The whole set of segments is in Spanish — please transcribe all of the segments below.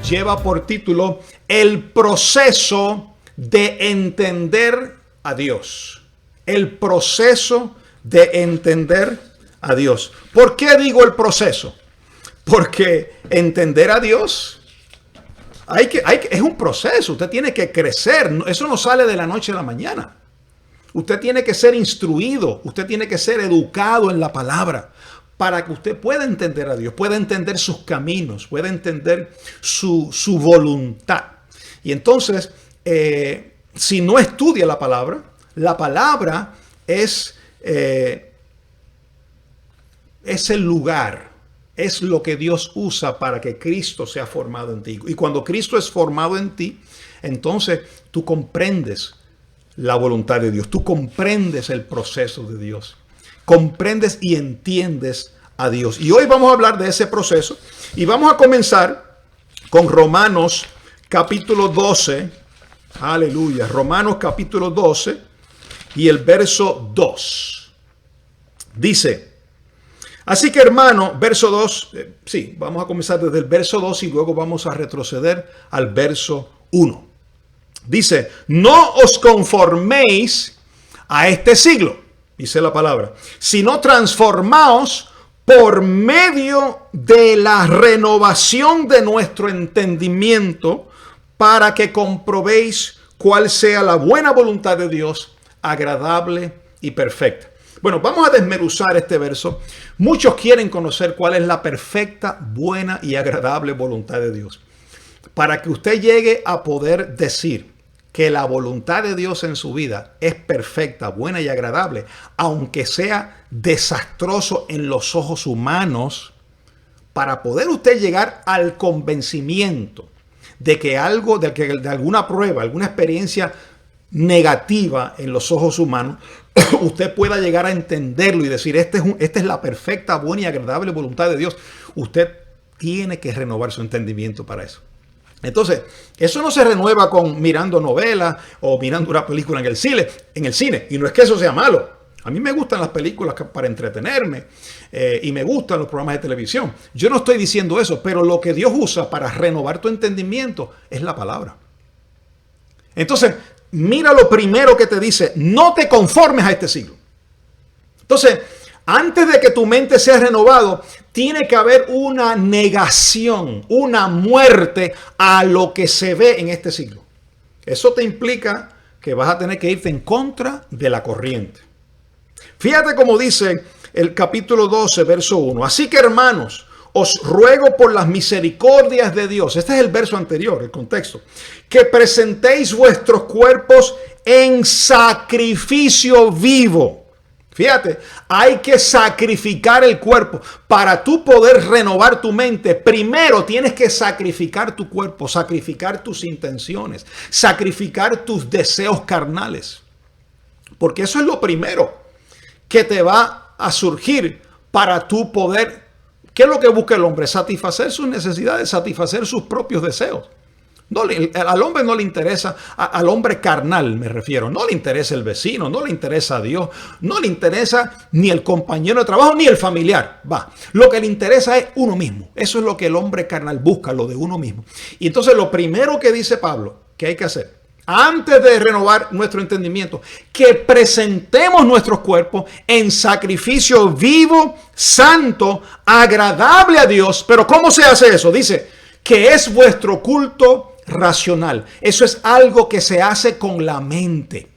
lleva por título El proceso de entender a Dios. El proceso de entender a Dios. ¿Por qué digo el proceso? Porque entender a Dios es un proceso. Usted tiene que crecer. Eso no sale de la noche a la mañana. Usted tiene que ser instruido. Usted tiene que ser educado en la palabra para que usted pueda entender a Dios, pueda entender sus caminos, pueda entender su voluntad. Y entonces, si no estudia la palabra es el lugar, es lo que Dios usa para que Cristo sea formado en ti. Y cuando Cristo es formado en ti, entonces tú comprendes la voluntad de Dios, tú comprendes el proceso de Dios, comprendes y entiendes a Dios. Y hoy vamos a hablar de ese proceso y vamos a comenzar con Romanos capítulo 12. Aleluya. Romanos capítulo 12 y el verso 2. Dice: así que, hermano, verso 2, vamos a comenzar desde el verso 2 y luego vamos a retroceder al verso 1. Dice: no os conforméis a este siglo, dice la palabra, sino transformaos por medio de la renovación de nuestro entendimiento, para que comprobéis cuál sea la buena voluntad de Dios, agradable y perfecta. Bueno, vamos a desmenuzar este verso. Muchos quieren conocer cuál es la perfecta, buena y agradable voluntad de Dios. Para que usted llegue a poder decir que la voluntad de Dios en su vida es perfecta, buena y agradable, aunque sea desastroso en los ojos humanos, para poder usted llegar al convencimiento de que de alguna prueba, alguna experiencia negativa en los ojos humanos, usted pueda llegar a entenderlo y decir, esta es la perfecta, buena y agradable voluntad de Dios. Usted tiene que renovar su entendimiento para eso. Entonces, eso no se renueva con mirando novelas o mirando una película en el cine. Y no es que eso sea malo. A mí me gustan las películas para entretenerme y me gustan los programas de televisión. Yo no estoy diciendo eso, pero lo que Dios usa para renovar tu entendimiento es la palabra. Entonces, mira lo primero que te dice: no te conformes a este siglo. Entonces, antes de que tu mente sea renovado, tiene que haber una negación, una muerte a lo que se ve en este siglo. Eso te implica que vas a tener que irte en contra de la corriente. Fíjate cómo dice el capítulo 12, verso 1. Así que, hermanos, os ruego por las misericordias de Dios. Este es el verso anterior, el contexto. Que presentéis vuestros cuerpos en sacrificio vivo. Fíjate, hay que sacrificar el cuerpo. Para tú poder renovar tu mente, primero tienes que sacrificar tu cuerpo, sacrificar tus intenciones, sacrificar tus deseos carnales. Porque eso es lo primero que te va a surgir para tú poder. ¿Qué es lo que busca el hombre? Satisfacer sus necesidades, satisfacer sus propios deseos. Al hombre no le interesa, al hombre carnal me refiero, no le interesa el vecino, no le interesa a Dios, no le interesa ni el compañero de trabajo ni el familiar. Lo que le interesa es uno mismo. Eso es lo que el hombre carnal busca, lo de uno mismo. Y entonces lo primero que dice Pablo que hay que hacer, antes de renovar nuestro entendimiento, que presentemos nuestros cuerpos en sacrificio vivo, santo, agradable a Dios. Pero ¿cómo se hace eso? Dice que es vuestro culto racional. Eso es algo que se hace con la mente.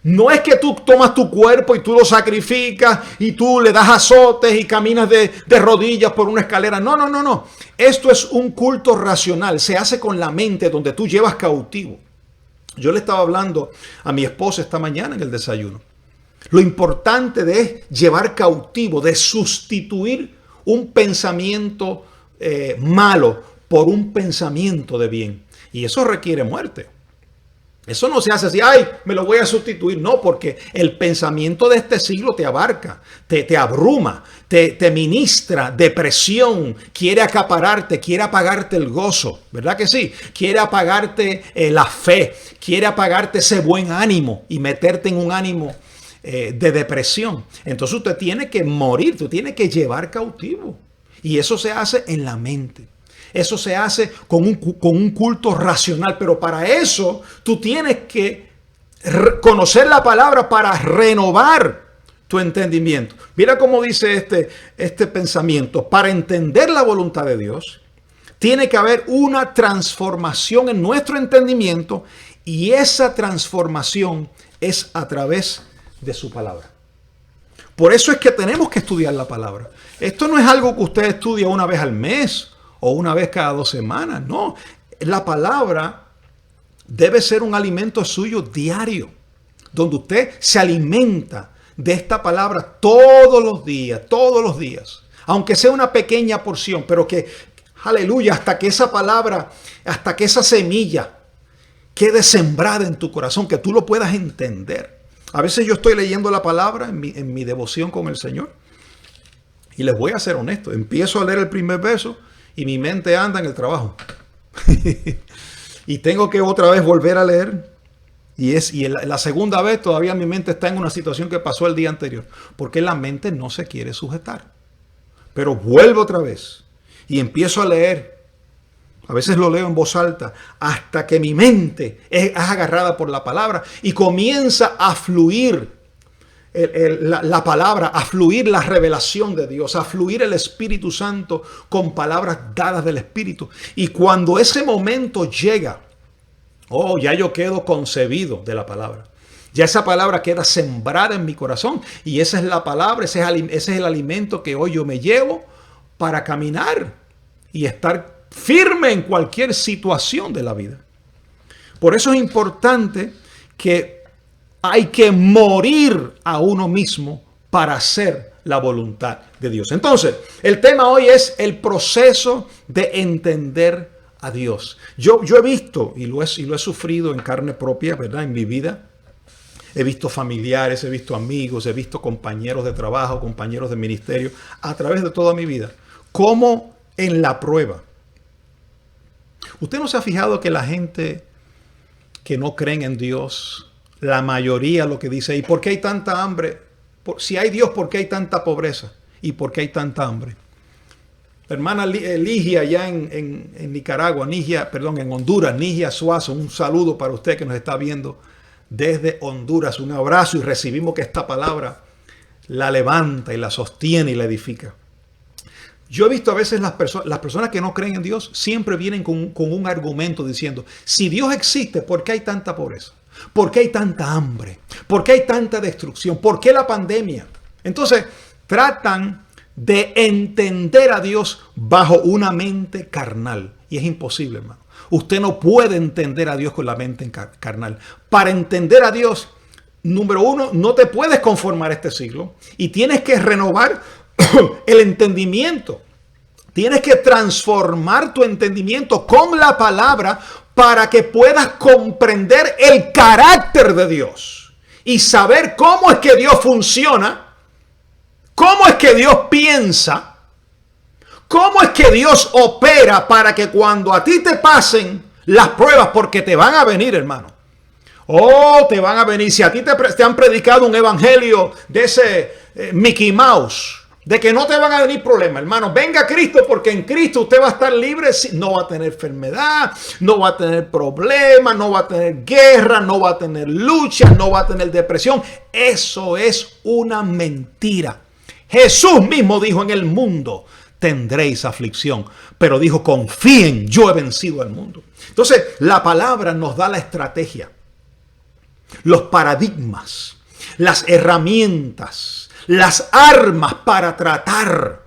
No es que tú tomas tu cuerpo y tú lo sacrificas y tú le das azotes y caminas de rodillas por una escalera. No. Esto es un culto racional. Se hace con la mente, donde tú llevas cautivo. Yo le estaba hablando a mi esposa esta mañana en el desayuno. Lo importante de llevar cautivo, de sustituir un pensamiento malo por un pensamiento de bien. Y eso requiere muerte. Eso no se hace así, me lo voy a sustituir. No, porque el pensamiento de este siglo te abarca, te abruma, te ministra depresión, quiere acapararte, quiere apagarte el gozo, ¿verdad que sí? Quiere apagarte la fe, quiere apagarte ese buen ánimo y meterte en un ánimo de depresión. Entonces usted tiene que morir, tú tienes que llevar cautivo. Y eso se hace en la mente. Eso se hace con un culto racional. Pero para eso tú tienes que conocer la palabra para renovar tu entendimiento. Mira cómo dice este pensamiento. Para entender la voluntad de Dios, tiene que haber una transformación en nuestro entendimiento, y esa transformación es a través de su palabra. Por eso es que tenemos que estudiar la palabra. Esto no es algo que usted estudia una vez al mes o una vez cada 2 semanas. No, la palabra debe ser un alimento suyo diario, donde usted se alimenta de esta palabra todos los días, aunque sea una pequeña porción, pero que, aleluya, hasta que esa palabra, hasta que esa semilla quede sembrada en tu corazón, que tú lo puedas entender. A veces yo estoy leyendo la palabra en mi devoción con el Señor, y les voy a ser honesto, empiezo a leer el primer verso y mi mente anda en el trabajo. Y tengo que otra vez volver a leer. Y la segunda vez todavía mi mente está en una situación que pasó el día anterior, porque la mente no se quiere sujetar. Pero vuelvo otra vez y empiezo a leer. A veces lo leo en voz alta hasta que mi mente es agarrada por la palabra y comienza a fluir la palabra, a fluir la revelación de Dios, a fluir el Espíritu Santo con palabras dadas del Espíritu. Y cuando ese momento llega, ya yo quedo concebido de la palabra. Ya esa palabra queda sembrada en mi corazón. Y esa es la palabra, ese es el alimento que hoy yo me llevo para caminar y estar firme en cualquier situación de la vida. Por eso es importante que hay que morir a uno mismo para hacer la voluntad de Dios. Entonces, el tema hoy es el proceso de entender a Dios. Yo he visto y lo he sufrido en carne propia, ¿verdad? En mi vida. He visto familiares, he visto amigos, he visto compañeros de trabajo, compañeros de ministerio, a través de toda mi vida. Cómo en la prueba. ¿Usted no se ha fijado que la gente que no creen en Dios, la mayoría lo que dice, ¿y por qué hay tanta hambre? Si hay Dios, ¿por qué hay tanta pobreza? ¿Y por qué hay tanta hambre? La hermana Ligia allá en Nicaragua, en Honduras, Ligia Suazo, un saludo para usted que nos está viendo desde Honduras, un abrazo, y recibimos que esta palabra la levanta y la sostiene y la edifica. Yo he visto a veces las personas que no creen en Dios siempre vienen con un argumento diciendo, si Dios existe, ¿por qué hay tanta pobreza? ¿Por qué hay tanta hambre? ¿Por qué hay tanta destrucción? ¿Por qué la pandemia? Entonces tratan de entender a Dios bajo una mente carnal. Y es imposible, hermano. Usted no puede entender a Dios con la mente carnal. Para entender a Dios, número uno, no te puedes conformar a este siglo y tienes que renovar el entendimiento. Tienes que transformar tu entendimiento con la palabra para que puedas comprender el carácter de Dios y saber cómo es que Dios funciona, cómo es que Dios piensa, cómo es que Dios opera para que cuando a ti te pasen las pruebas, porque te van a venir, hermano. Te van a venir. Si a ti te han predicado un evangelio de ese Mickey Mouse, de que no te van a venir problemas, hermano. Venga Cristo, porque en Cristo usted va a estar libre. No va a tener enfermedad, no va a tener problemas, no va a tener guerra, no va a tener lucha, no va a tener depresión. Eso es una mentira. Jesús mismo dijo, en el mundo tendréis aflicción, pero dijo, confíen, yo he vencido al mundo. Entonces, la palabra nos da la estrategia, los paradigmas, las herramientas, las armas para tratar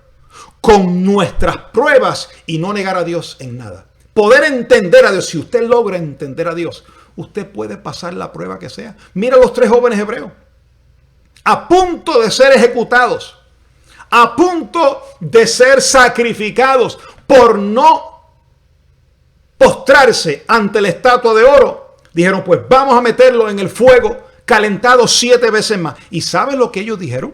con nuestras pruebas y no negar a Dios en nada. Poder entender a Dios. Si usted logra entender a Dios, usted puede pasar la prueba que sea. Mira los 3 jóvenes hebreos, a punto de ser ejecutados, a punto de ser sacrificados por no postrarse ante la estatua de oro. Dijeron, pues vamos a meterlo en el fuego calentado 7 veces más. ¿Y saben lo que ellos dijeron?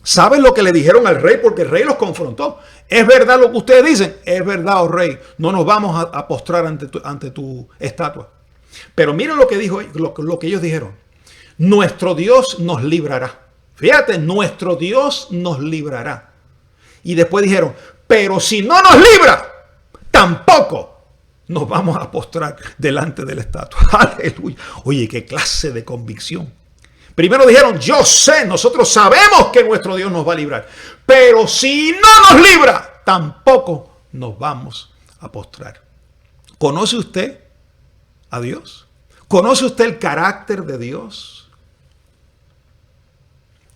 ¿Saben lo que le dijeron al rey? Porque el rey los confrontó. ¿Es verdad lo que ustedes dicen? Es verdad, oh rey. No nos vamos a postrar ante tu estatua. Pero miren lo que dijo, lo que ellos dijeron. Nuestro Dios nos librará. Fíjate, nuestro Dios nos librará. Y después dijeron, pero si no nos libra, tampoco nos vamos a postrar delante de la estatua. Aleluya. Oye, qué clase de convicción. Primero dijeron, yo sé, nosotros sabemos que nuestro Dios nos va a librar. Pero si no nos libra, tampoco nos vamos a postrar. ¿Conoce usted a Dios? ¿Conoce usted el carácter de Dios?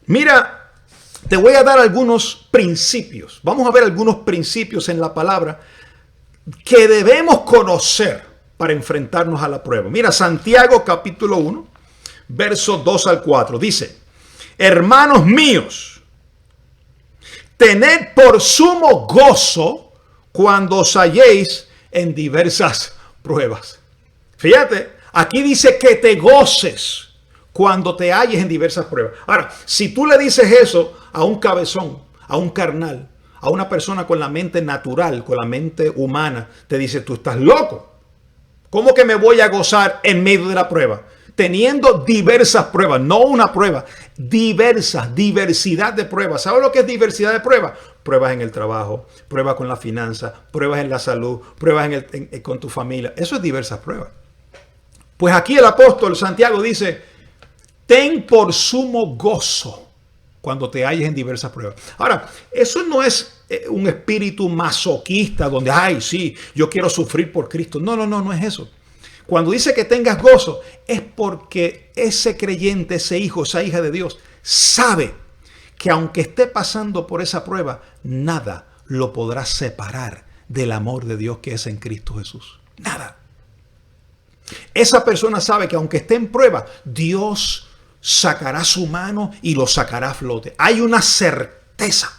Mira, te voy a dar algunos principios. Vamos a ver algunos principios en la palabra que debemos conocer para enfrentarnos a la prueba. Mira, Santiago capítulo 1, versos 2 al 4. Dice, hermanos míos, tened por sumo gozo cuando os halléis en diversas pruebas. Fíjate, aquí dice que te goces cuando te halles en diversas pruebas. Ahora, si tú le dices eso a un cabezón, a un carnal, a una persona con la mente natural, con la mente humana, te dice, tú estás loco. ¿Cómo que me voy a gozar en medio de la prueba? Teniendo diversas pruebas, no una prueba, diversidad de pruebas. ¿Sabes lo que es diversidad de pruebas? Pruebas en el trabajo, pruebas con la finanza, pruebas en la salud, pruebas con tu familia. Eso es diversas pruebas. Pues aquí el apóstol Santiago dice, ten por sumo gozo cuando te halles en diversas pruebas. Ahora, eso no es un espíritu masoquista donde, ay, sí, yo quiero sufrir por Cristo. No es eso. Cuando dice que tengas gozo, es porque ese creyente, ese hijo, esa hija de Dios, sabe que aunque esté pasando por esa prueba, nada lo podrá separar del amor de Dios que es en Cristo Jesús. Nada. Esa persona sabe que aunque esté en prueba, Dios sacará su mano y lo sacará a flote. Hay una certeza.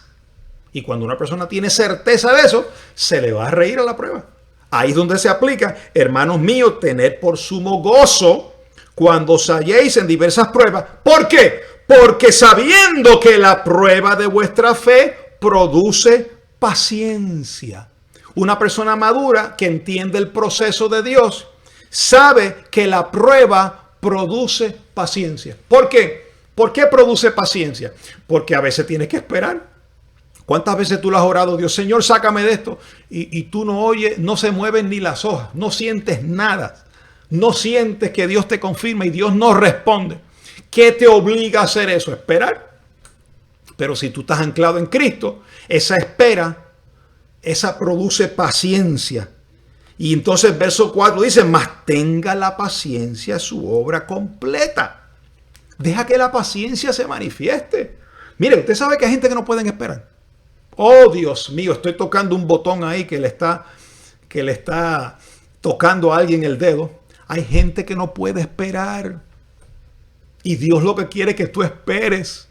Y cuando una persona tiene certeza de eso, se le va a reír a la prueba. Ahí es donde se aplica, hermanos míos, tened por sumo gozo cuando os halléis en diversas pruebas. ¿Por qué? Porque sabiendo que la prueba de vuestra fe produce paciencia. Una persona madura que entiende el proceso de Dios sabe que la prueba produce paciencia. ¿Por qué? ¿Por qué produce paciencia? Porque a veces tienes que esperar. ¿Cuántas veces tú le has orado, Dios, Señor, sácame de esto? Y tú no oyes, no se mueven ni las hojas, no sientes nada. No sientes que Dios te confirma y Dios no responde. ¿Qué te obliga a hacer eso? Esperar. Pero si tú estás anclado en Cristo, esa espera, esa produce paciencia. Y entonces verso 4 dice, mas tenga la paciencia su obra completa. Deja que la paciencia se manifieste. Mire, usted sabe que hay gente que no pueden esperar. Oh, Dios mío, estoy tocando un botón ahí que le está tocando a alguien el dedo. Hay gente que no puede esperar. Y Dios lo que quiere es que tú esperes.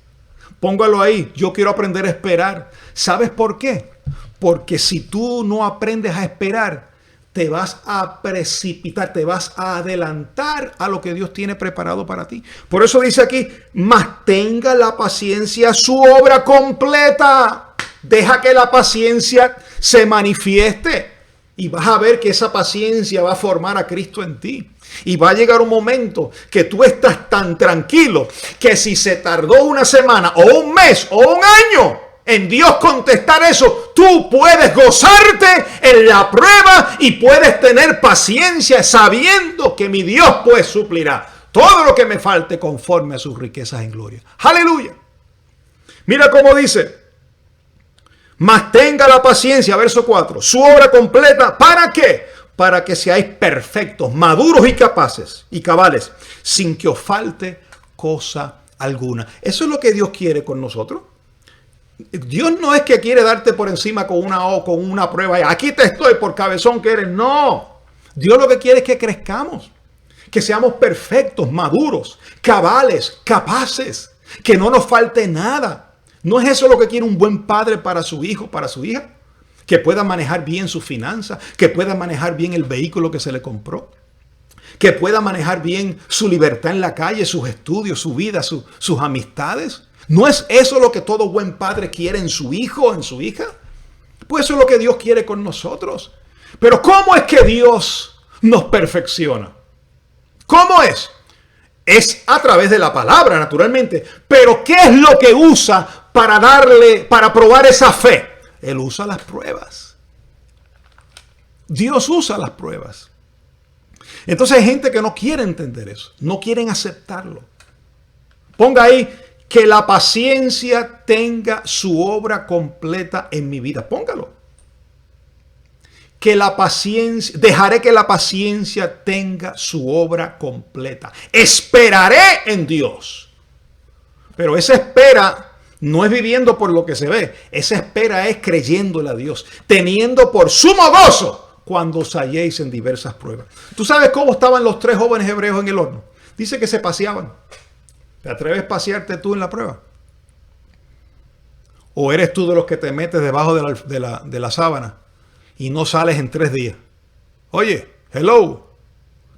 Póngalo ahí. Yo quiero aprender a esperar. ¿Sabes por qué? Porque si tú no aprendes a esperar, te vas a precipitar, te vas a adelantar a lo que Dios tiene preparado para ti. Por eso dice aquí, mas tenga la paciencia su obra completa. Deja que la paciencia se manifieste y vas a ver que esa paciencia va a formar a Cristo en ti. Y va a llegar un momento que tú estás tan tranquilo que si se tardó una semana o un mes o un año en Dios contestar eso, tú puedes gozarte en la prueba y puedes tener paciencia sabiendo que mi Dios pues suplirá todo lo que me falte conforme a sus riquezas en gloria. Aleluya. Mira cómo dice. Mas tenga la paciencia, verso 4, su obra completa, ¿para qué? Para que seáis perfectos, maduros y capaces y cabales, sin que os falte cosa alguna. Eso es lo que Dios quiere con nosotros. Dios no es que quiere darte por encima con una prueba. Aquí te estoy por cabezón que eres. No. Dios lo que quiere es que crezcamos, que seamos perfectos, maduros, cabales, capaces, que no nos falte nada. ¿No es eso lo que quiere un buen padre para su hijo, para su hija? Que pueda manejar bien sus finanzas, que pueda manejar bien el vehículo que se le compró, que pueda manejar bien su libertad en la calle, sus estudios, su vida, sus amistades. ¿No es eso lo que todo buen padre quiere en su hijo, en su hija? Pues eso es lo que Dios quiere con nosotros. Pero ¿cómo es que Dios nos perfecciona? ¿Cómo es? Es a través de la palabra, naturalmente. Pero ¿qué es lo que usa para probar esa fe? Él usa las pruebas. Dios usa las pruebas. Entonces hay gente que no quiere entender eso, no quieren aceptarlo. Ponga ahí, que la paciencia tenga su obra completa en mi vida. Póngalo. Que la paciencia, dejaré que la paciencia tenga su obra completa. Esperaré en Dios. Pero esa espera no es viviendo por lo que se ve. Esa espera es creyéndole a Dios, teniendo por sumo gozo cuando os halléis en diversas pruebas. ¿Tú sabes cómo estaban los 3 jóvenes hebreos en el horno? Dice que se paseaban. ¿Te atreves a pasearte tú en la prueba? ¿O eres tú de los que te metes debajo de la sábana y no sales en 3 días? Oye, hello,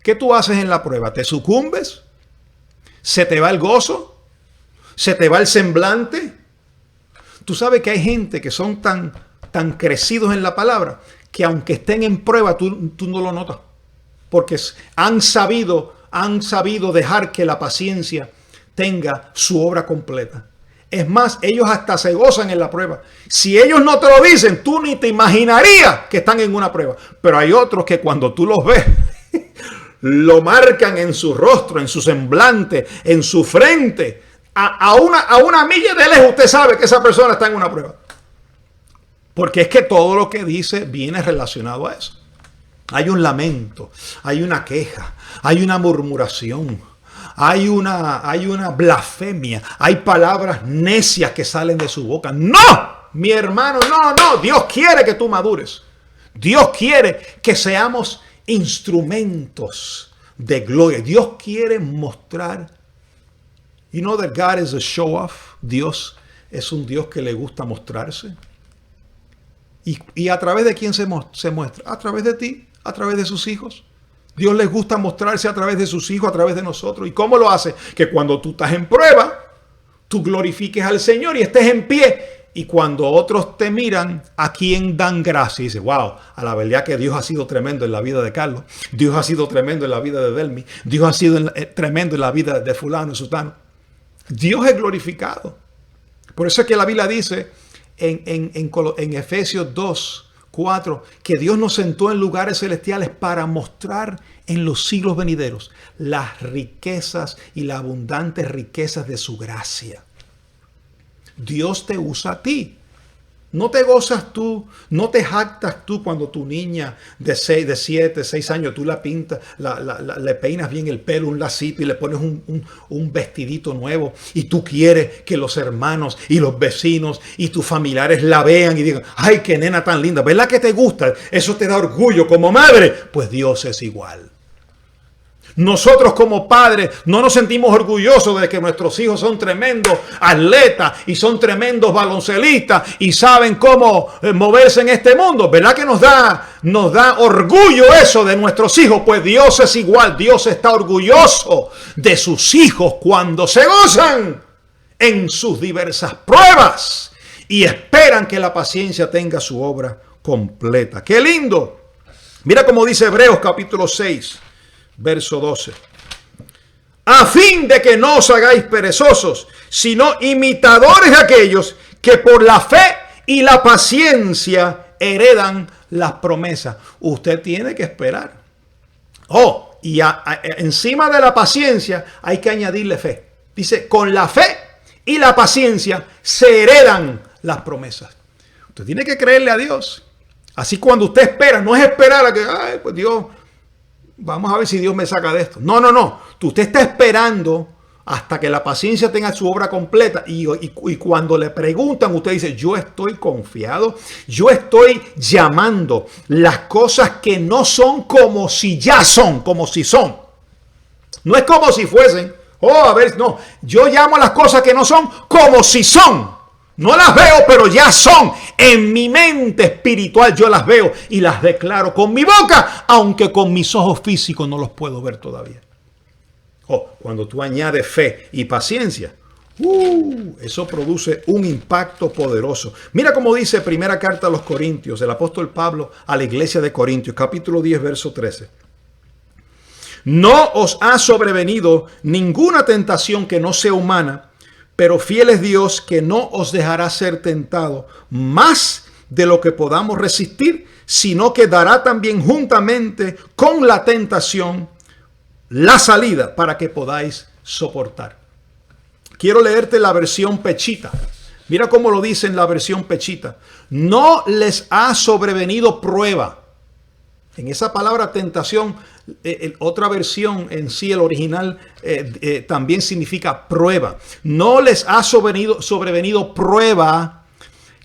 ¿qué tú haces en la prueba? ¿Te sucumbes? ¿Se te va el gozo? ¿Se te va el semblante? Tú sabes que hay gente que son tan crecidos en la palabra que aunque estén en prueba, tú no lo notas. Porque han sabido dejar que la paciencia tenga su obra completa. Es más, ellos hasta se gozan en la prueba. Si ellos no te lo dicen, tú ni te imaginarías que están en una prueba. Pero hay otros que cuando tú los ves, lo marcan en su rostro, en su semblante, en su frente. A una milla de lejos usted sabe que esa persona está en una prueba. Porque es que todo lo que dice viene relacionado a eso. Hay un lamento, hay una queja, hay una murmuración, hay una blasfemia, hay palabras necias que salen de su boca. ¡No! Mi hermano, no. Dios quiere que tú madures. Dios quiere que seamos instrumentos de gloria. Dios quiere mostrar. You know that God is a show off. Dios es un Dios que le gusta mostrarse. ¿Y a través de quién se muestra? A través de ti, a través de sus hijos. Dios les gusta mostrarse a través de sus hijos, a través de nosotros. ¿Y cómo lo hace? Que cuando tú estás en prueba, tú glorifiques al Señor y estés en pie. Y cuando otros te miran, ¿a quién dan gracias? Y dices, wow, a la verdad que Dios ha sido tremendo en la vida de Carlos. Dios ha sido tremendo en la vida de Delmi. Dios ha sido tremendo en la vida de fulano y sutano. Dios es glorificado. Por eso es que la Biblia dice en Efesios 2:4 que Dios nos sentó en lugares celestiales para mostrar en los siglos venideros las riquezas y las abundantes riquezas de su gracia. Dios te usa a ti. No te gozas tú, no te jactas tú cuando tu niña de 7, 6 años, tú la pintas, le peinas bien el pelo, un lacito y le pones un vestidito nuevo y tú quieres que los hermanos y los vecinos y tus familiares la vean y digan, ay, qué nena tan linda, ¿verdad que te gusta? Eso te da orgullo como madre. Pues Dios es igual. Nosotros como padres no nos sentimos orgullosos de que nuestros hijos son tremendos atletas y son tremendos baloncelistas y saben cómo moverse en este mundo. ¿Verdad que nos da orgullo eso de nuestros hijos? Pues Dios es igual. Dios está orgulloso de sus hijos cuando se gozan en sus diversas pruebas y esperan que la paciencia tenga su obra completa. ¡Qué lindo! Mira cómo dice Hebreos capítulo 6. Verso 12. A fin de que no os hagáis perezosos, sino imitadores de aquellos que por la fe y la paciencia heredan las promesas. Usted tiene que esperar. Y encima de la paciencia hay que añadirle fe. Dice, con la fe y la paciencia se heredan las promesas. Usted tiene que creerle a Dios. Así cuando usted espera, no es esperar a que, ay, pues Dios, vamos a ver si Dios me saca de esto. No. Usted está esperando hasta que la paciencia tenga su obra completa. Y cuando le preguntan, usted dice, yo estoy confiado. Yo estoy llamando las cosas que no son como si ya son, como si son. No es como si fuesen. No. Yo llamo las cosas que no son como si son. No las veo, pero ya son. En mi mente espiritual yo las veo y las declaro con mi boca, aunque con mis ojos físicos no los puedo ver todavía. Cuando tú añades fe y paciencia, eso produce un impacto poderoso. Mira cómo dice primera carta a los Corintios, el apóstol Pablo a la iglesia de Corintios, capítulo 10, verso 13. No os ha sobrevenido ninguna tentación que no sea humana, pero fiel es Dios que no os dejará ser tentado más de lo que podamos resistir, sino que dará también juntamente con la tentación la salida para que podáis soportar. Quiero leerte la versión Pechita. Mira cómo lo dice en la versión Pechita. No les ha sobrevenido prueba. En esa palabra tentación, otra versión en sí, el original, también significa prueba. No les ha sobrevenido prueba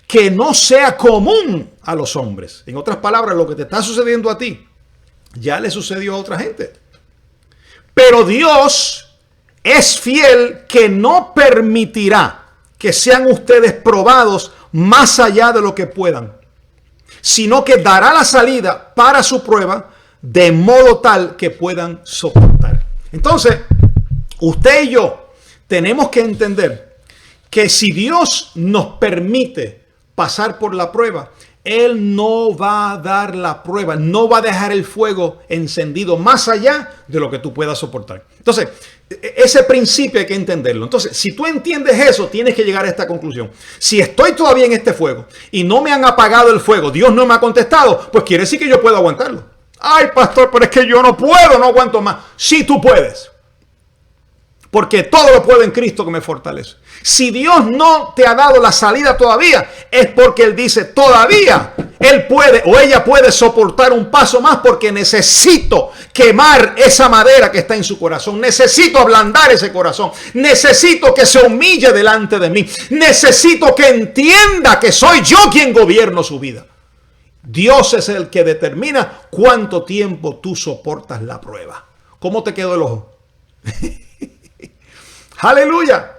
que no sea común a los hombres. En otras palabras, lo que te está sucediendo a ti, ya le sucedió a otra gente. Pero Dios es fiel, que no permitirá que sean ustedes probados más allá de lo que puedan, sino que dará la salida para su prueba de modo tal que puedan soportar. Entonces, usted y yo tenemos que entender que si Dios nos permite pasar por la prueba, Él no va a dar la prueba, no va a dejar el fuego encendido más allá de lo que tú puedas soportar. Entonces, ese principio hay que entenderlo. Entonces, si tú entiendes eso, tienes que llegar a esta conclusión. Si estoy todavía en este fuego y no me han apagado el fuego, Dios no me ha contestado, pues quiere decir que yo puedo aguantarlo. Ay, pastor, pero es que yo no puedo, no aguanto más. Sí, tú puedes. Porque todo lo puedo en Cristo que me fortalece. Si Dios no te ha dado la salida todavía, es porque Él dice, todavía Él puede o ella puede soportar un paso más, porque necesito quemar esa madera que está en su corazón. Necesito ablandar ese corazón. Necesito que se humille delante de mí. Necesito que entienda que soy yo quien gobierno su vida. Dios es el que determina cuánto tiempo tú soportas la prueba. ¿Cómo te quedó el ojo? Aleluya.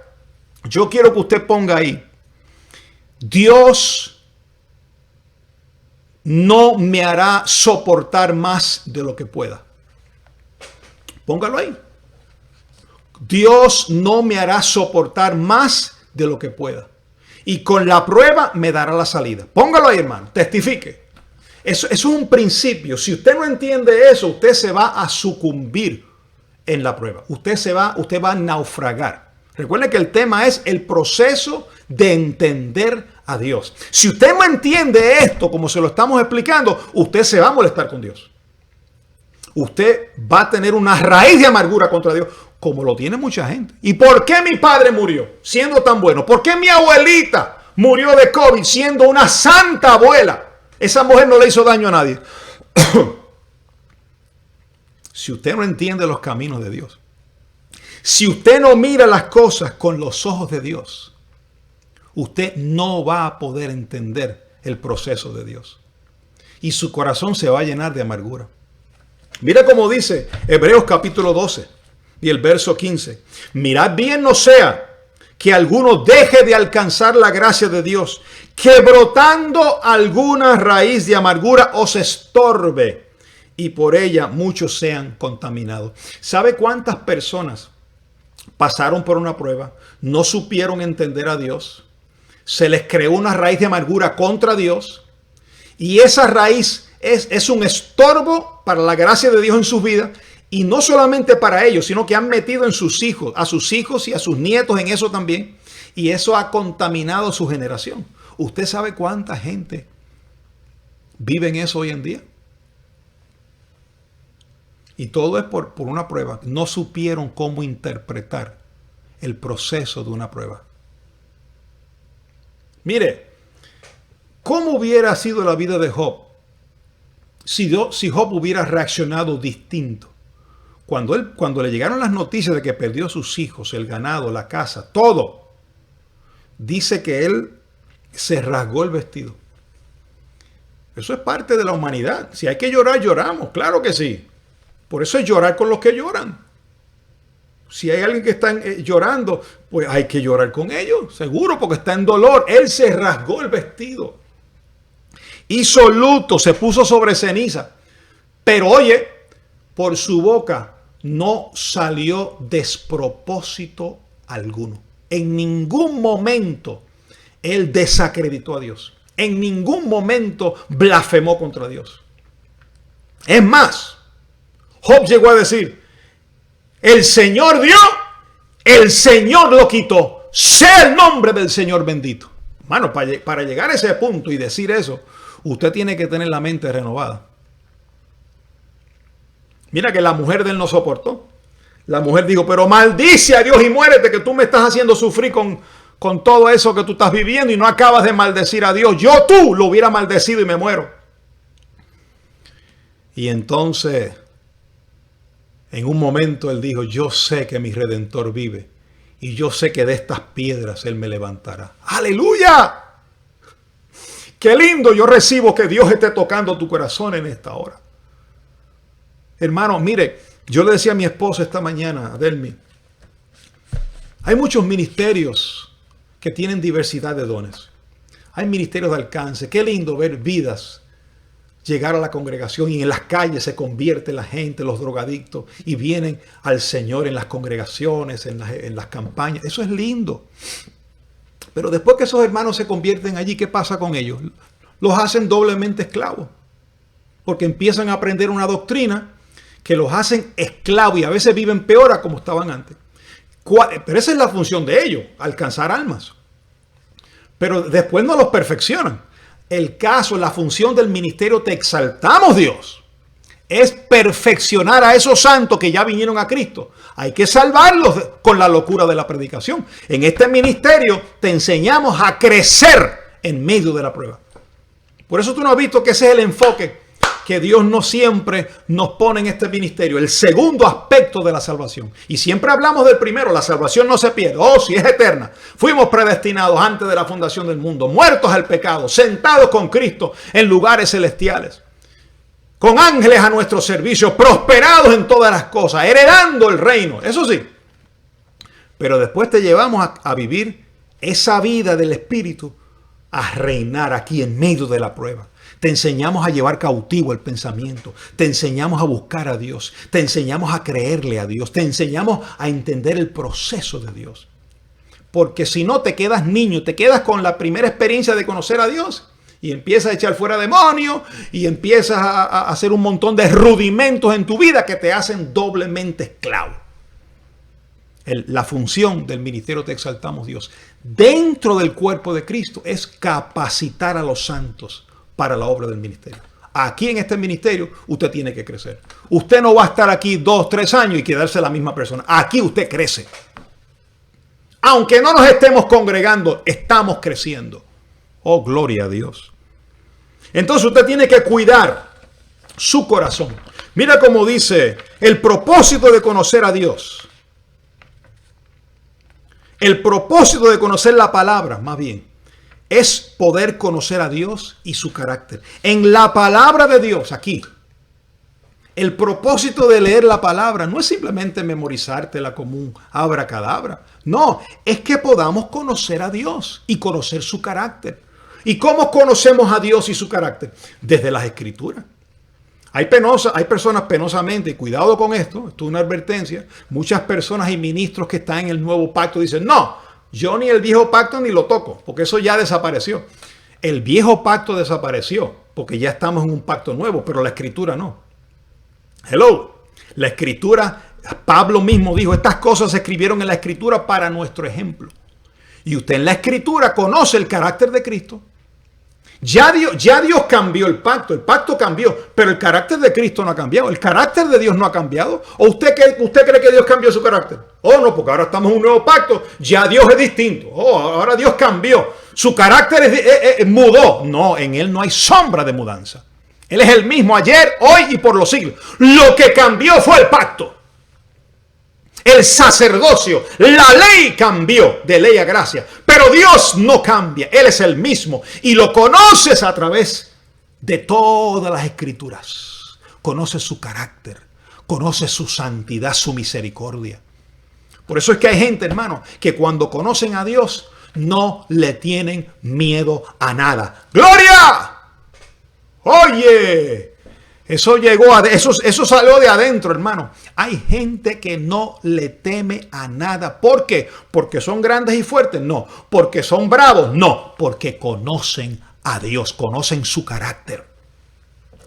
Yo quiero que usted ponga ahí: Dios no me hará soportar más de lo que pueda. Póngalo ahí. Dios no me hará soportar más de lo que pueda. Y con la prueba me dará la salida. Póngalo ahí, hermano. Testifique. Eso es un principio. Si usted no entiende eso, usted se va a sucumbir en la prueba. Usted va a naufragar. Recuerde que el tema es el proceso de entender a Dios. Si usted no entiende esto como se lo estamos explicando, usted se va a molestar con Dios. Usted va a tener una raíz de amargura contra Dios, como lo tiene mucha gente. ¿Y por qué mi padre murió siendo tan bueno? ¿Por qué mi abuelita murió de COVID siendo una santa abuela? Esa mujer no le hizo daño a nadie. Si usted no entiende los caminos de Dios, si usted no mira las cosas con los ojos de Dios, usted no va a poder entender el proceso de Dios. Y su corazón se va a llenar de amargura. Mira cómo dice Hebreos capítulo 12 y el verso 15. Mirad bien no sea que alguno deje de alcanzar la gracia de Dios, que brotando alguna raíz de amargura os estorbe y por ella muchos sean contaminados. ¿Sabe cuántas personas pasaron por una prueba, no supieron entender a Dios, se les creó una raíz de amargura contra Dios, y esa raíz es un estorbo para la gracia de Dios en sus vidas, y no solamente para ellos, sino que han metido en sus hijos y a sus nietos en eso también, y eso ha contaminado su generación. ¿Usted sabe cuánta gente vive en eso hoy en día? Y todo es por una prueba. No supieron cómo interpretar el proceso de una prueba. Mire, ¿cómo hubiera sido la vida de Job si Job hubiera reaccionado distinto? Cuando le llegaron las noticias de que perdió a sus hijos, el ganado, la casa, todo, dice que él se rasgó el vestido. Eso es parte de la humanidad. Si hay que llorar, lloramos. Claro que sí. Por eso es llorar con los que lloran. Si hay alguien que está llorando, pues hay que llorar con ellos, seguro, porque está en dolor. Él se rasgó el vestido. Hizo luto, se puso sobre ceniza. Pero oye, por su boca no salió despropósito alguno. En ningún momento él desacreditó a Dios. En ningún momento blasfemó contra Dios. Es más, Job llegó a decir: el Señor dio, el Señor lo quitó. Sea el nombre del Señor bendito. Mano, para llegar a ese punto y decir eso, usted tiene que tener la mente renovada. Mira que la mujer de él no soportó. La mujer dijo, pero maldice a Dios y muérete, que tú me estás haciendo sufrir con todo eso que tú estás viviendo y no acabas de maldecir a Dios. Yo tú lo hubiera maldecido y me muero. Y entonces, en un momento él dijo, yo sé que mi Redentor vive y yo sé que de estas piedras él me levantará. ¡Aleluya! ¡Qué lindo! Yo recibo que Dios esté tocando tu corazón en esta hora. Hermano, mire, yo le decía a mi esposa esta mañana, Adelmi, hay muchos ministerios que tienen diversidad de dones. Hay ministerios de alcance. Qué lindo ver vidas llegar a la congregación y en las calles se convierte la gente, los drogadictos, y vienen al Señor en las congregaciones, en las campañas. Eso es lindo. Pero después que esos hermanos se convierten allí, ¿qué pasa con ellos? Los hacen doblemente esclavos. Porque empiezan a aprender una doctrina que los hacen esclavos y a veces viven peor a como estaban antes. Pero esa es la función de ellos, alcanzar almas. Pero después no los perfeccionan. El caso, la función del ministerio Te Exaltamos Dios, es perfeccionar a esos santos que ya vinieron a Cristo. Hay que salvarlos con la locura de la predicación. En este ministerio te enseñamos a crecer en medio de la prueba. Por eso tú no has visto que ese es el enfoque que Dios no siempre nos pone en este ministerio. El segundo aspecto de la salvación. Y siempre hablamos del primero. La salvación no se pierde. Oh, si es eterna. Fuimos predestinados antes de la fundación del mundo. Muertos al pecado. Sentados con Cristo en lugares celestiales. Con ángeles a nuestro servicio. Prosperados en todas las cosas. Heredando el reino. Eso sí. Pero después te llevamos a vivir esa vida del Espíritu. A reinar aquí en medio de la prueba. Te enseñamos a llevar cautivo el pensamiento. Te enseñamos a buscar a Dios. Te enseñamos a creerle a Dios. Te enseñamos a entender el proceso de Dios. Porque si no te quedas niño, te quedas con la primera experiencia de conocer a Dios y empiezas a echar fuera demonios y empiezas a hacer un montón de rudimentos en tu vida que te hacen doblemente esclavo. La función del ministerio Te Exaltamos Dios dentro del cuerpo de Cristo es capacitar a los santos para la obra del ministerio. Aquí en este ministerio usted tiene que crecer. Usted no va a estar aquí 2, 3 años y quedarse la misma persona. Aquí usted crece. Aunque no nos estemos congregando, estamos creciendo. Oh, gloria a Dios. Entonces usted tiene que cuidar su corazón. Mira cómo dice el propósito de conocer a Dios. El propósito de conocer la palabra, más bien, es poder conocer a Dios y su carácter. En la palabra de Dios, aquí, el propósito de leer la palabra no es simplemente memorizártela como un abracadabra. No, es que podamos conocer a Dios y conocer su carácter. ¿Y cómo conocemos a Dios y su carácter? Desde las Escrituras. Hay personas penosamente, y cuidado con esto es una advertencia, muchas personas y ministros que están en el nuevo pacto dicen, no, yo ni el viejo pacto ni lo toco, porque eso ya desapareció. El viejo pacto desapareció, porque ya estamos en un pacto nuevo, pero la Escritura no. Hello, la Escritura, Pablo mismo dijo, estas cosas se escribieron en la Escritura para nuestro ejemplo. Y usted en la Escritura conoce el carácter de Cristo. Ya Dios cambió el pacto cambió, pero el carácter de Cristo no ha cambiado, el carácter de Dios no ha cambiado. ¿O usted cree que Dios cambió su carácter? Oh, no, porque ahora estamos en un nuevo pacto, ya Dios es distinto. Oh, ahora Dios cambió, su carácter mudó. No, en Él no hay sombra de mudanza. Él es el mismo ayer, hoy y por los siglos. Lo que cambió fue el pacto. El sacerdocio, la ley cambió de ley a gracia, pero Dios no cambia, Él es el mismo y lo conoces a través de todas las Escrituras. Conoces su carácter, conoces su santidad, su misericordia. Por eso es que hay gente, hermano, que cuando conocen a Dios no le tienen miedo a nada. ¡Gloria! Oye, eso salió de adentro, hermano. Hay gente que no le teme a nada. ¿Por qué? ¿Porque son grandes y fuertes? No. ¿Porque son bravos? No. Porque conocen a Dios, conocen su carácter.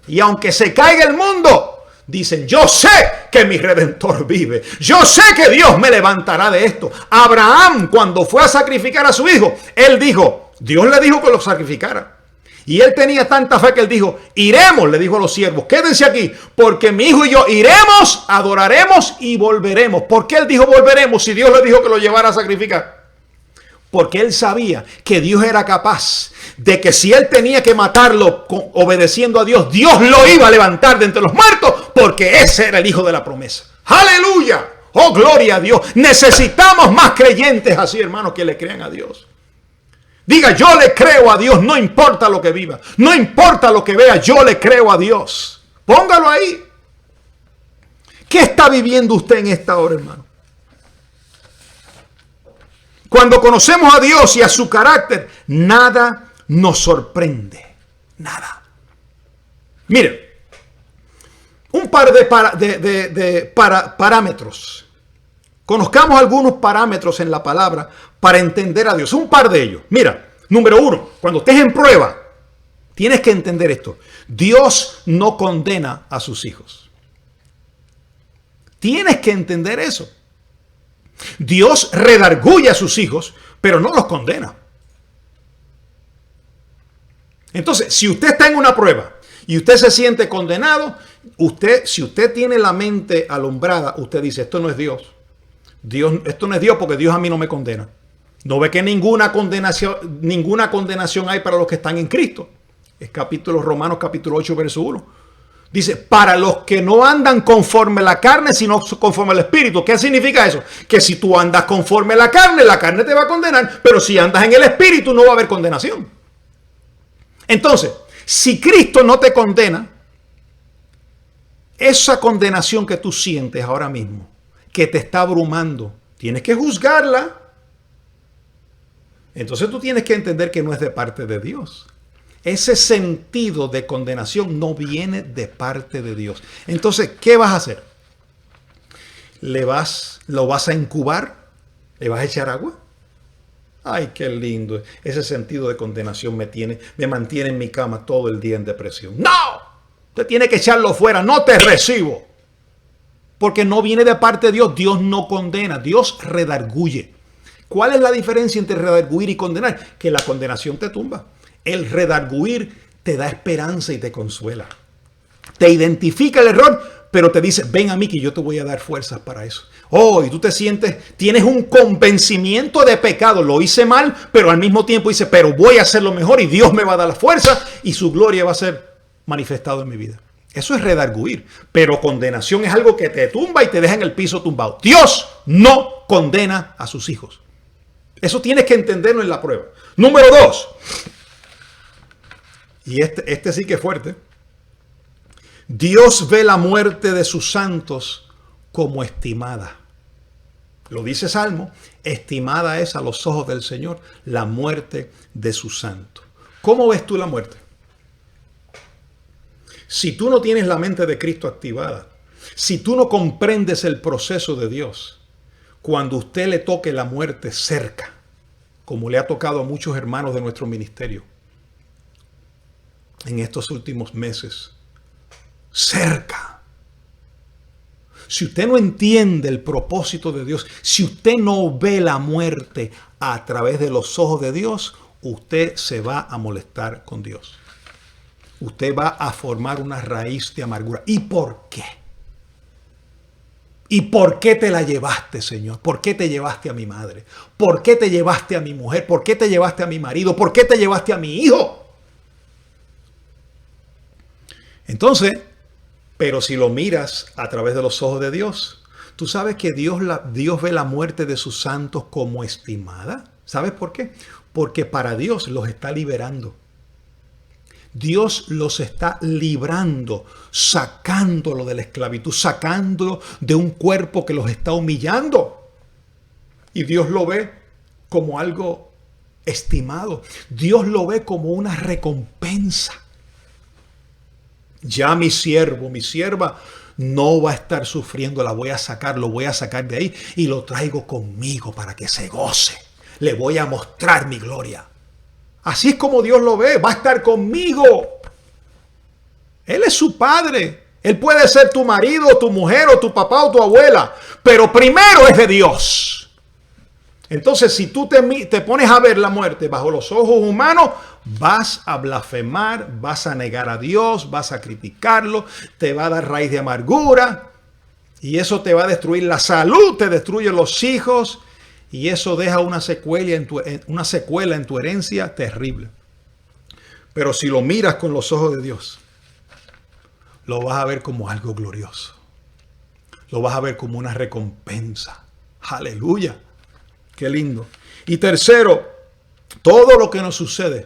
Y aunque se caiga el mundo, dicen, yo sé que mi Redentor vive. Yo sé que Dios me levantará de esto. Abraham, cuando fue a sacrificar a su hijo, él dijo, Dios le dijo que lo sacrificara. Y él tenía tanta fe que él dijo, iremos, le dijo a los siervos, quédense aquí, porque mi hijo y yo iremos, adoraremos y volveremos. ¿Por qué él dijo volveremos si Dios le dijo que lo llevara a sacrificar? Porque él sabía que Dios era capaz de que si él tenía que matarlo obedeciendo a Dios, Dios lo iba a levantar de entre los muertos, porque ese era el hijo de la promesa. ¡Aleluya! ¡Oh, gloria a Dios! Necesitamos más creyentes así, hermanos, que le crean a Dios. Diga, yo le creo a Dios, no importa lo que viva, no importa lo que vea, yo le creo a Dios. Póngalo ahí. ¿Qué está viviendo usted en esta hora, hermano? Cuando conocemos a Dios y a su carácter, nada nos sorprende. Nada. Mire, un par de parámetros. Conozcamos algunos parámetros en la palabra para entender a Dios. Un par de ellos. Mira, número 1, cuando estés en prueba, tienes que entender esto. Dios no condena a sus hijos. Tienes que entender eso. Dios redarguye a sus hijos, pero no los condena. Entonces, si usted está en una prueba y usted se siente condenado, si usted tiene la mente alumbrada, usted dice, esto no es Dios. Esto no es Dios porque Dios a mí no me condena. No ve que ninguna condenación hay para los que están en Cristo. Es Romanos capítulo 8, verso 1. Dice, para los que no andan conforme la carne, sino conforme al Espíritu. ¿Qué significa eso? Que si tú andas conforme la carne te va a condenar, pero si andas en el Espíritu no va a haber condenación. Entonces, si Cristo no te condena, esa condenación que tú sientes ahora mismo, que te está abrumando, tienes que juzgarla. Entonces tú tienes que entender que no es de parte de Dios. Ese sentido de condenación no viene de parte de Dios. Entonces, ¿qué vas a hacer? ¿Lo vas a incubar? ¿Le vas a echar agua? Ay, qué lindo. Ese sentido de condenación me mantiene en mi cama todo el día en depresión. ¡No! Usted tiene que echarlo fuera. No te recibo. Porque no viene de parte de Dios. Dios no condena. Dios redarguye. ¿Cuál es la diferencia entre redarguir y condenar? Que la condenación te tumba. El redarguir te da esperanza y te consuela. Te identifica el error, pero te dice, ven a mí que yo te voy a dar fuerzas para eso. Oh, y tú te sientes, tienes un convencimiento de pecado. Lo hice mal, pero al mismo tiempo dice, pero voy a hacerlo mejor y Dios me va a dar la fuerza y su gloria va a ser manifestado en mi vida. Eso es redarguir. Pero condenación es algo que te tumba y te deja en el piso tumbado. Dios no condena a sus hijos. Eso tienes que entenderlo en la prueba. Número 2. Y este sí que es fuerte. Dios ve la muerte de sus santos como estimada. Lo dice Salmo. Estimada es a los ojos del Señor la muerte de sus santos. ¿Cómo ves tú la muerte? Si tú no tienes la mente de Cristo activada, si tú no comprendes el proceso de Dios, cuando usted le toque la muerte cerca, como le ha tocado a muchos hermanos de nuestro ministerio en estos últimos meses, cerca. Si usted no entiende el propósito de Dios, si usted no ve la muerte a través de los ojos de Dios, usted se va a molestar con Dios. Usted va a formar una raíz de amargura. ¿Y por qué? ¿Y por qué te la llevaste, Señor? ¿Por qué te llevaste a mi madre? ¿Por qué te llevaste a mi mujer? ¿Por qué te llevaste a mi marido? ¿Por qué te llevaste a mi hijo? Entonces, pero si lo miras a través de los ojos de Dios, tú sabes que Dios ve la muerte de sus santos como estimada. ¿Sabes por qué? Porque para Dios los está liberando. Dios los está librando, sacándolo de la esclavitud, sacándolo de un cuerpo que los está humillando. Y Dios lo ve como algo estimado. Dios lo ve como una recompensa. Ya mi siervo, mi sierva, no va a estar sufriendo, lo voy a sacar de ahí y lo traigo conmigo para que se goce. Le voy a mostrar mi gloria. Así es como Dios lo ve, va a estar conmigo. Él es su padre. Él puede ser tu marido, tu mujer, o tu papá, o tu abuela, pero primero es de Dios. Entonces, si tú te pones a ver la muerte bajo los ojos humanos, vas a blasfemar, vas a negar a Dios, vas a criticarlo, te va a dar raíz de amargura y eso te va a destruir la salud, te destruye los hijos y eso deja una secuela en tu herencia terrible. Pero si lo miras con los ojos de Dios, lo vas a ver como algo glorioso. Lo vas a ver como una recompensa. Aleluya. Qué lindo. Y tercero, todo lo que nos sucede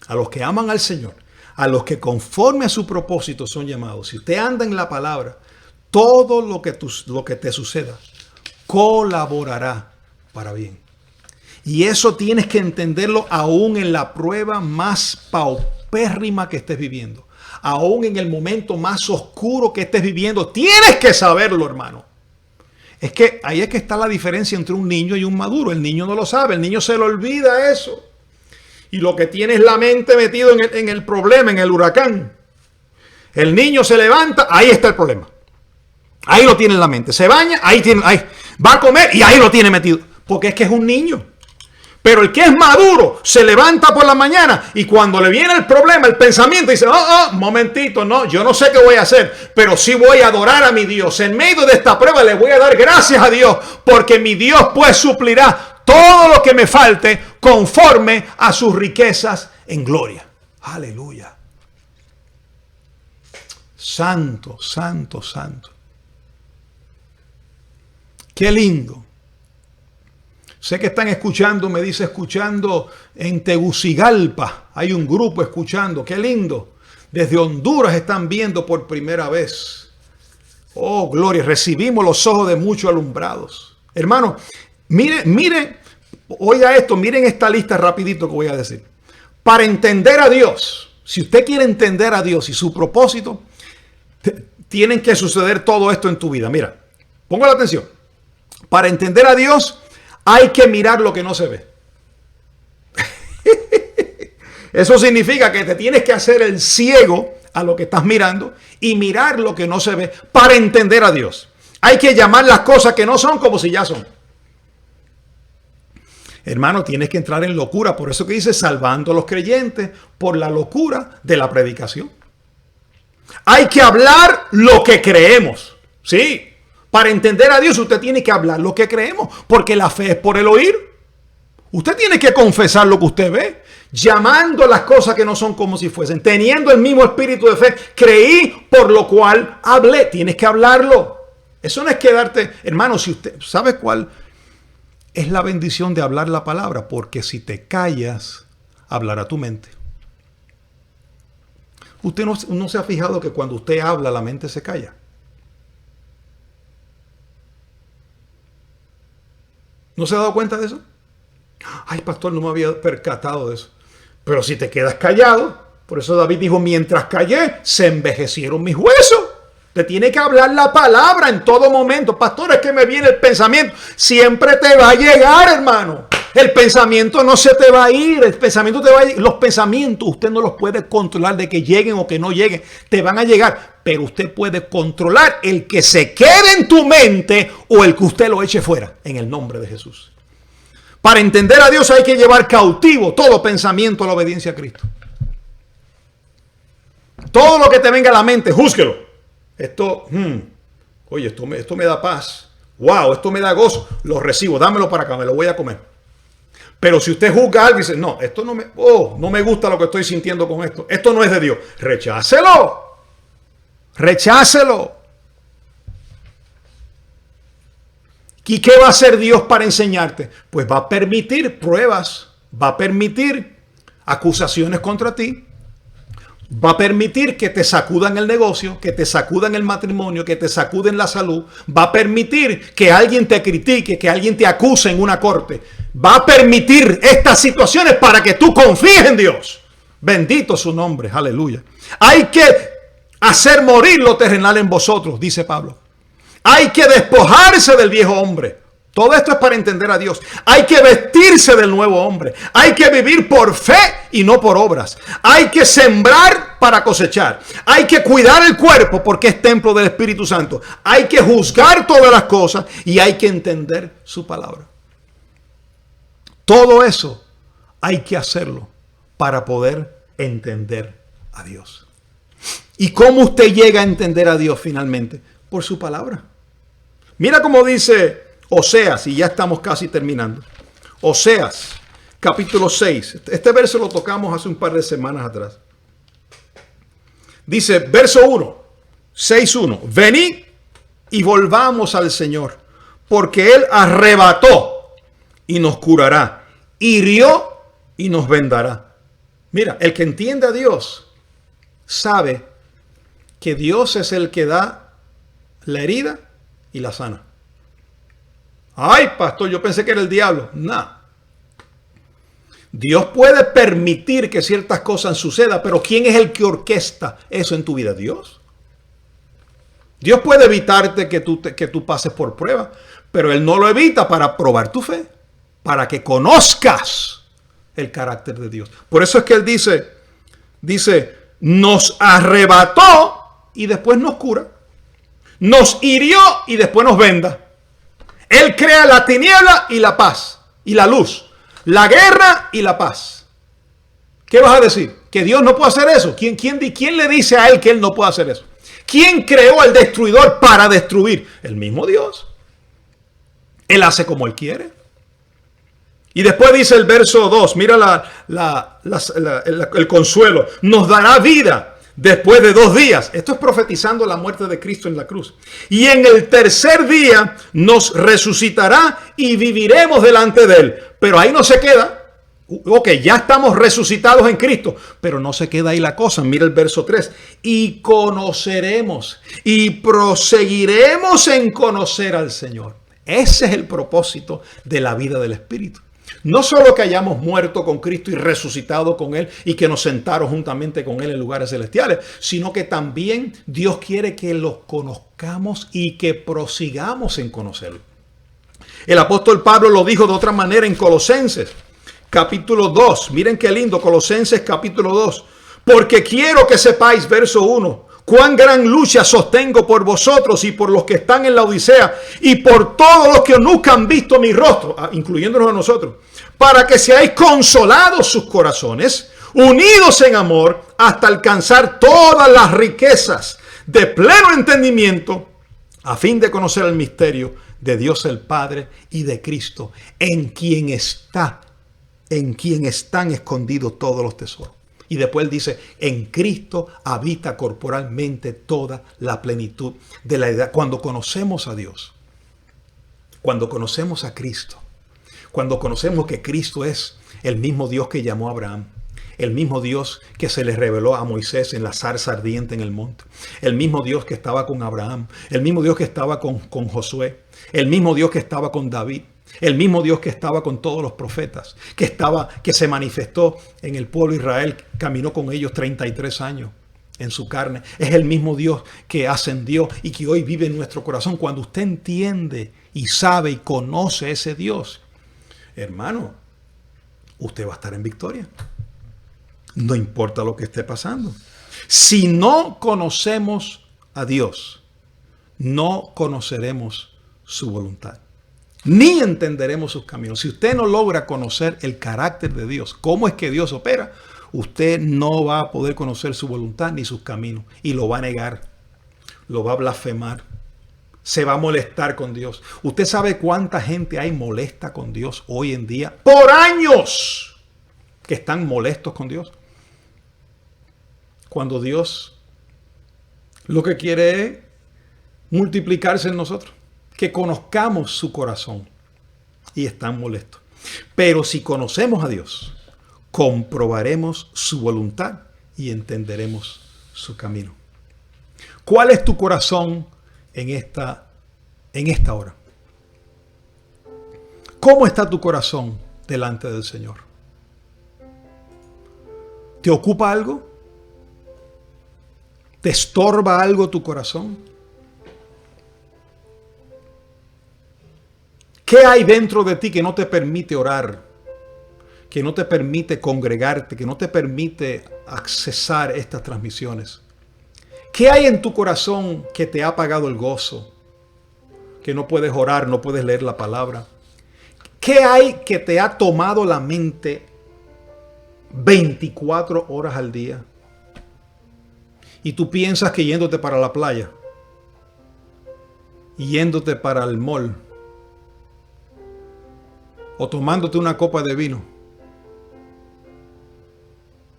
a los que aman al Señor, a los que conforme a su propósito son llamados. Si usted anda en la palabra, todo lo que te suceda colaborará para bien. Y eso tienes que entenderlo aún en la prueba más paupérrima que estés viviendo. Aún en el momento más oscuro que estés viviendo. Tienes que saberlo, hermano. Es que ahí es que está la diferencia entre un niño y un maduro. El niño no lo sabe, el niño se le olvida eso. Y lo que tiene es la mente metido en el problema, en el huracán. El niño se levanta, ahí está el problema. Ahí lo tiene en la mente. Se baña, ahí va a comer y ahí lo tiene metido. Porque es que es un niño. Pero el que es maduro se levanta por la mañana y cuando le viene el problema, el pensamiento, dice, momentito, no, yo no sé qué voy a hacer, pero sí voy a adorar a mi Dios. En medio de esta prueba le voy a dar gracias a Dios porque mi Dios pues suplirá todo lo que me falte conforme a sus riquezas en gloria. Aleluya. Santo, santo, santo. Qué lindo. Sé que están escuchando, me dice escuchando en Tegucigalpa. Hay un grupo escuchando, qué lindo. Desde Honduras están viendo por primera vez. Oh, gloria, recibimos los ojos de muchos alumbrados. Hermano, mire, oiga esto, miren esta lista rapidito que voy a decir. Para entender a Dios, si usted quiere entender a Dios y su propósito, tienen que suceder todo esto en tu vida. Mira, ponga la atención. Para entender a Dios, hay que mirar lo que no se ve. Eso significa que te tienes que hacer el ciego a lo que estás mirando y mirar lo que no se ve para entender a Dios. Hay que llamar las cosas que no son como si ya son. Hermano, tienes que entrar en locura. Por eso que dice salvando a los creyentes por la locura de la predicación. Hay que hablar lo que creemos. Sí. Para entender a Dios usted tiene que hablar lo que creemos, porque la fe es por el oír. Usted tiene que confesar lo que usted ve, llamando las cosas que no son como si fuesen, teniendo el mismo espíritu de fe. Creí, por lo cual hablé. Tienes que hablarlo. Eso no es quedarte, hermano, si usted sabe cuál es la bendición de hablar la palabra, porque si te callas, hablará tu mente. Usted no se ha fijado que cuando usted habla, la mente se calla. ¿No se ha dado cuenta de eso? Ay, pastor, no me había percatado de eso. Pero si te quedas callado, por eso David dijo, mientras callé, se envejecieron mis huesos. Te tiene que hablar la palabra en todo momento. Pastor, es que me viene el pensamiento. Siempre te va a llegar, hermano. El pensamiento no se te va a ir. El pensamiento te va a ir. Los pensamientos usted no los puede controlar de que lleguen o que no lleguen. Te van a llegar. Pero usted puede controlar el que se quede en tu mente o el que usted lo eche fuera. En el nombre de Jesús. Para entender a Dios hay que llevar cautivo todo pensamiento a la obediencia a Cristo. Todo lo que te venga a la mente, júzguelo. Oye, esto me da paz. Wow, esto me da gozo. Lo recibo, dámelo para acá, me lo voy a comer. Pero si usted juzga algo y dice, no, esto no me gusta lo que estoy sintiendo con esto. Esto no es de Dios. Rechácelo. Rechácelo. ¿Y qué va a hacer Dios para enseñarte? Pues va a permitir pruebas, va a permitir acusaciones contra ti, va a permitir que te sacudan el negocio, que te sacudan el matrimonio, que te sacuden la salud, va a permitir que alguien te critique, que alguien te acuse en una corte, va a permitir estas situaciones para que tú confíes en Dios. Bendito su nombre, aleluya. Hay que hacer morir lo terrenal en vosotros, dice Pablo. Hay que despojarse del viejo hombre. Todo esto es para entender a Dios. Hay que vestirse del nuevo hombre. Hay que vivir por fe y no por obras. Hay que sembrar para cosechar. Hay que cuidar el cuerpo porque es templo del Espíritu Santo. Hay que juzgar todas las cosas y hay que entender su palabra. Todo eso hay que hacerlo para poder entender a Dios. ¿Y cómo usted llega a entender a Dios finalmente? Por su palabra. Mira cómo dice Oseas, y ya estamos casi terminando. Oseas, capítulo 6. Este verso lo tocamos hace un par de semanas atrás. Dice, verso 1, 6:1. Venid y volvamos al Señor, porque Él arrebató y nos curará, hirió y nos vendará. Mira, el que entiende a Dios sabe que Dios es el que da la herida y la sana. Ay, pastor, yo pensé que era el diablo. No. Dios puede permitir que ciertas cosas sucedan, pero ¿quién es el que orquesta eso en tu vida? Dios. Dios puede evitarte que tú pases por prueba, pero Él no lo evita para probar tu fe, para que conozcas el carácter de Dios. Por eso es que Él dice, nos arrebató y después nos cura. Nos hirió y después nos venda. Él crea la tiniebla y la paz y la luz. La guerra y la paz. ¿Qué vas a decir? ¿Que Dios no puede hacer eso? ¿Quién le dice a Él que Él no puede hacer eso? ¿Quién creó al destruidor para destruir? El mismo Dios. Él hace como Él quiere. Y después dice el verso 2, mira el consuelo. Nos dará vida después de 2 días. Esto es profetizando la muerte de Cristo en la cruz. Y en el tercer día nos resucitará y viviremos delante de Él. Pero ahí no se queda. Ok, ya estamos resucitados en Cristo, pero no se queda ahí la cosa. Mira el verso 3. Y conoceremos y proseguiremos en conocer al Señor. Ese es el propósito de la vida del Espíritu. No solo que hayamos muerto con Cristo y resucitado con Él y que nos sentaron juntamente con Él en lugares celestiales, sino que también Dios quiere que los conozcamos y que prosigamos en conocerlo. El apóstol Pablo lo dijo de otra manera en Colosenses, capítulo 2. Miren qué lindo, Colosenses capítulo 2. Porque quiero que sepáis, verso 1, cuán gran lucha sostengo por vosotros y por los que están en la Odisea y por todos los que nunca han visto mi rostro, incluyéndonos a nosotros, para que seáis consolados sus corazones, unidos en amor, hasta alcanzar todas las riquezas de pleno entendimiento, a fin de conocer el misterio de Dios el Padre y de Cristo, en quien están escondidos todos los tesoros. Y después él dice, en Cristo habita corporalmente toda la plenitud de la edad. Cuando conocemos a Dios, cuando conocemos a Cristo, cuando conocemos que Cristo es el mismo Dios que llamó a Abraham, el mismo Dios que se le reveló a Moisés en la zarza ardiente en el monte, el mismo Dios que estaba con Abraham, el mismo Dios que estaba con Josué, el mismo Dios que estaba con David, el mismo Dios que estaba con todos los profetas, que se manifestó en el pueblo de Israel, caminó con ellos 33 años en su carne. Es el mismo Dios que ascendió y que hoy vive en nuestro corazón. Cuando usted entiende y sabe y conoce ese Dios, hermano, usted va a estar en victoria. No importa lo que esté pasando. Si no conocemos a Dios, no conoceremos su voluntad, ni entenderemos sus caminos. Si usted no logra conocer el carácter de Dios, cómo es que Dios opera, usted no va a poder conocer su voluntad ni sus caminos. Y lo va a negar, lo va a blasfemar, se va a molestar con Dios. Usted sabe cuánta gente hay molesta con Dios hoy en día, por años, que están molestos con Dios. Cuando Dios lo que quiere es multiplicarse en nosotros, que conozcamos su corazón, y están molestos. Pero si conocemos a Dios, comprobaremos su voluntad y entenderemos su camino. ¿Cuál es tu corazón en esta hora? ¿Cómo está tu corazón delante del Señor? ¿Te ocupa algo? ¿Te estorba algo tu corazón? ¿Qué hay dentro de ti que no te permite orar? Que no te permite congregarte, que no te permite accesar estas transmisiones. ¿Qué hay en tu corazón que te ha apagado el gozo? Que no puedes orar, no puedes leer la palabra. ¿Qué hay que te ha tomado la mente 24 horas al día? Y tú piensas que yéndote para la playa, yéndote para el mall, o tomándote una copa de vino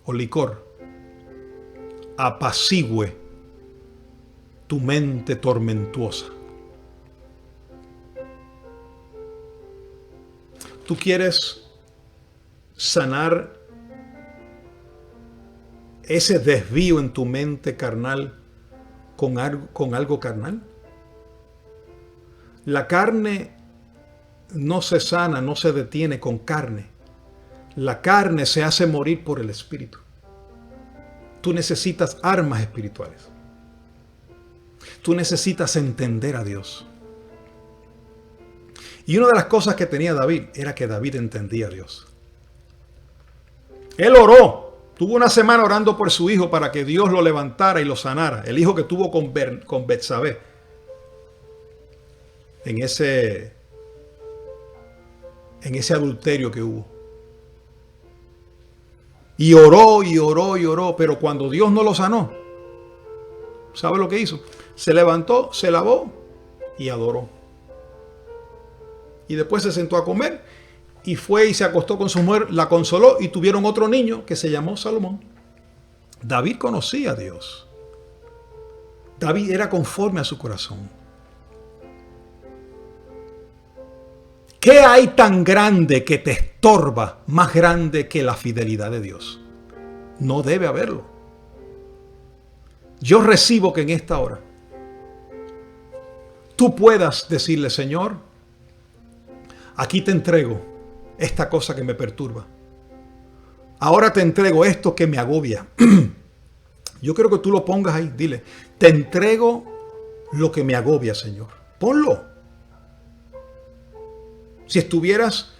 o licor, apacigüe tu mente tormentuosa. ¿Tú quieres sanar ese desvío en tu mente carnal con algo carnal? La carne no se sana, no se detiene con carne. La carne se hace morir por el Espíritu. Tú necesitas armas espirituales. Tú necesitas entender a Dios. Y una de las cosas que tenía David era que David entendía a Dios. Él oró. Tuvo una semana orando por su hijo para que Dios lo levantara y lo sanara. El hijo que tuvo con Betsabé. En ese adulterio que hubo. Y oró y oró y oró. Pero cuando Dios no lo sanó, ¿sabe lo que hizo? Se levantó, se lavó y adoró. Y después se sentó a comer y fue y se acostó con su mujer, la consoló y tuvieron otro niño que se llamó Salomón. David conocía a Dios. David era conforme a su corazón. ¿Qué hay tan grande que te estorba más grande que la fidelidad de Dios? No debe haberlo. Yo recibo que en esta hora tú puedas decirle: Señor, aquí te entrego esta cosa que me perturba. Ahora te entrego esto que me agobia. Yo quiero que tú lo pongas ahí. Dile: te entrego lo que me agobia, Señor. Ponlo. Si estuvieras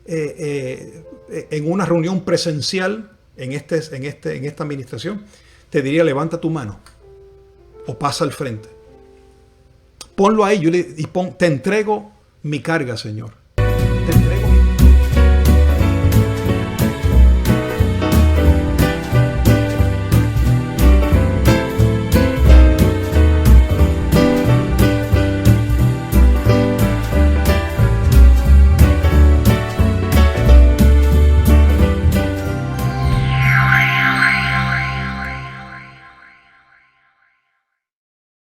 en una reunión presencial en esta administración, te diría: levanta tu mano o pasa al frente. Ponlo ahí te entrego mi carga, Señor.